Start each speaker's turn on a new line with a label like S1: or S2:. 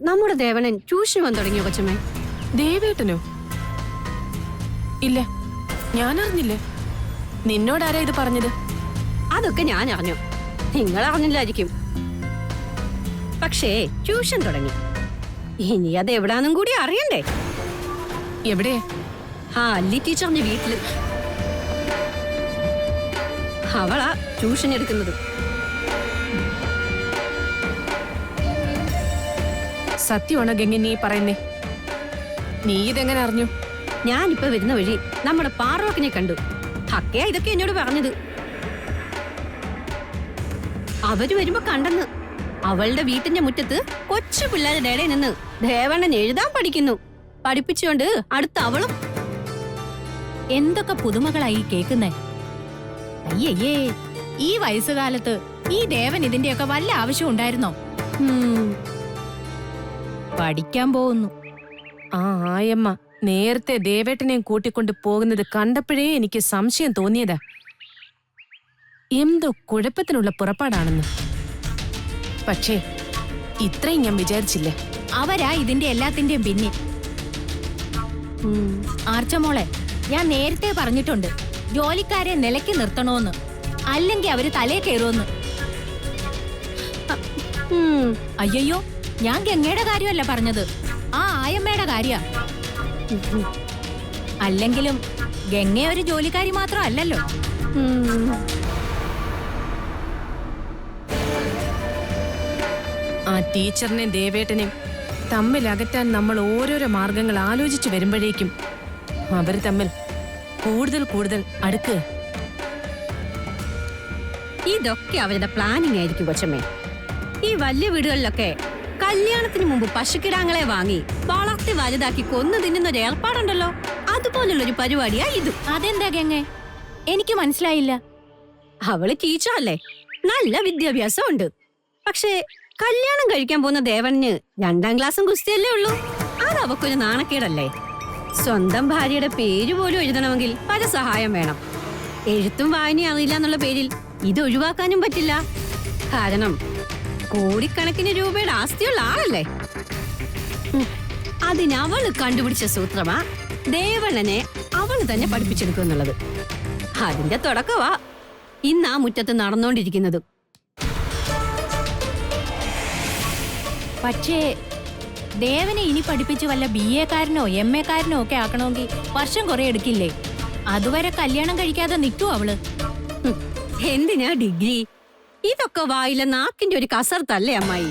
S1: നമ്മുടെ ദേവനൻ ട്യൂഷൻ വന്നു തുടങ്ങിയോ കൊച്ചമ്മേ?
S2: ദേവേട്ടനോ? ഇല്ല, ഞാൻ അറിഞ്ഞില്ലേ. നിന്നോടാരാ ഇത് പറഞ്ഞത്?
S1: അതൊക്കെ ഞാൻ അറിഞ്ഞു, നിങ്ങൾ അറിഞ്ഞില്ലായിരിക്കും. പക്ഷേ ട്യൂഷൻ തുടങ്ങി. ഇനി അത് എവിടാന്നും കൂടി അറിയണ്ടേ?
S2: എവിടെ?
S1: അല്ലി ടീച്ചറിന്റെ വീട്ടില്. അവളാ ട്യൂഷൻ എടുക്കുന്നത്.
S2: സത്യമാണോ ഗംഗ നീ പറയുന്നേ? നീ ഇതെങ്ങനെ അറിഞ്ഞു?
S1: ഞാനിപ്പോ വരുന്ന വഴി നമ്മുടെ പാറോക്കിനെ കണ്ടു. ഹക്കയാ ഇതൊക്കെ എന്നോട് പറഞ്ഞത്. അവര് വരുമ്പോ കണ്ടെന്ന്. അവളുടെ വീട്ടിന്റെ മുറ്റത്ത് കൊച്ചു പിള്ളേരുടെ ഇടയിൽ നിന്ന് ദേവണ്ണൻ എഴുതാൻ പഠിക്കുന്നു. പഠിപ്പിച്ചുകൊണ്ട് അടുത്ത അവളും.
S3: എന്തൊക്കെ പുതുമകളായി കേക്കുന്നേ. അയ്യയ്യേ, ഈ വയസ്സുകാലത്ത് ഈ ദേവൻ ഇതിന്റെയൊക്കെ വല്ല ആവശ്യം ഉണ്ടായിരുന്നോ? പഠിക്കാൻ പോകുന്നു.
S2: ആ ആയമ്മ നേരത്തെ ദേവേട്ടനെയും കൂട്ടിക്കൊണ്ട് പോകുന്നത് കണ്ടപ്പോഴേ എനിക്ക് സംശയം തോന്നിയതാ. എന്തോ കുഴപ്പത്തിനുള്ള പുറപ്പാടാണെന്ന്. പക്ഷേ ഇത്രയും ഞാൻ വിചാരിച്ചില്ല.
S3: അവരാ ഇതിന്റെ എല്ലാത്തിന്റെയും പിന്നിൽ. ആർച്ചമോളെ, ഞാൻ നേരത്തെ പറഞ്ഞിട്ടുണ്ട്, ജോലിക്കാരെ നിലയ്ക്ക് നിർത്തണോന്ന്, അല്ലെങ്കിൽ അവര് തലേ കയറുമെന്ന്. അയ്യോ, ഞാൻ ഗംഗയുടെ കാര്യമല്ല പറഞ്ഞത്, ആ ആയമ്മയുടെ കാര്യ. അല്ലെങ്കിലും ഗംഗ ഒരു ജോലിക്കാരി മാത്രം അല്ലല്ലോ.
S2: ആ ടീച്ചറിനെയും ദേവേട്ടനെയും തമ്മിലകറ്റാൻ നമ്മൾ ഓരോരോ മാർഗങ്ങൾ ആലോചിച്ചു വരുമ്പോഴേക്കും അവര് തമ്മിൽ കൂടുതൽ കൂടുതൽ അടുക്കുക.
S1: ഇതൊക്കെ അവരുടെ പ്ലാനിങ് ആയിരിക്കും കൊച്ചമ്മേ. ഈ വലിയ വീടുകളിലൊക്കെ കല്യാണത്തിന് മുമ്പ് പശുക്കിടാങ്ങളെ വാങ്ങി വളർത്തി വലുതാക്കി കൊന്നു തിന്നുന്ന ഒരു ഏർപ്പാടുണ്ടല്ലോ, അതുപോലുള്ളൊരു പരിപാടിയാ ഇത്.
S3: അതെന്താ ഗംഗ? എനിക്ക് മനസ്സിലായില്ല.
S1: അവള് ടീച്ചറല്ലേ, നല്ല വിദ്യാഭ്യാസം ഉണ്ട്. പക്ഷേ കല്യാണം കഴിക്കാൻ പോകുന്ന ദേവന് 2ാം ക്ലാസ്സും കുസ്തിയല്ലേ ഉള്ളൂ. അത് അവക്കൊരു നാണക്കേടല്ലേ? സ്വന്തം ഭാര്യയുടെ പേര് പോലും എഴുതണമെങ്കിൽ പല സഹായം വേണം. എഴുത്തും വായനയും അറിയില്ല എന്നുള്ള പേരിൽ ഇത് ഒഴിവാക്കാനും പറ്റില്ല. കാരണം കോടിക്കണക്കിന് രൂപയുടെ ആസ്തിയുള്ള ആളല്ലേ. അതിനവള് കണ്ടുപിടിച്ച സൂത്രമാ ദേവണ്ണനെ അവള് തന്നെ പഠിപ്പിച്ചെടുക്കും എന്നുള്ളത്. അതിന്റെ തുടക്കവാ ഇന്ന് ആ മുറ്റത്ത് നടന്നുകൊണ്ടിരിക്കുന്നത്.
S3: പക്ഷേ ദേവനെ ഇനി പഠിപ്പിച്ച് വല്ല BA കാരനോ MA കാരനോ ഒക്കെ ആക്കണമെങ്കിൽ വർഷം കുറെ എടുക്കില്ലേ? അതുവരെ കല്യാണം കഴിക്കാതെ നിൽക്കൂ അവള്.
S1: എന്തിനാ ഡിഗ്രി? ഇതൊക്കെ വായിലെ നാക്കിന്റെ ഒരു കസർത്തല്ലേ അമ്മായി?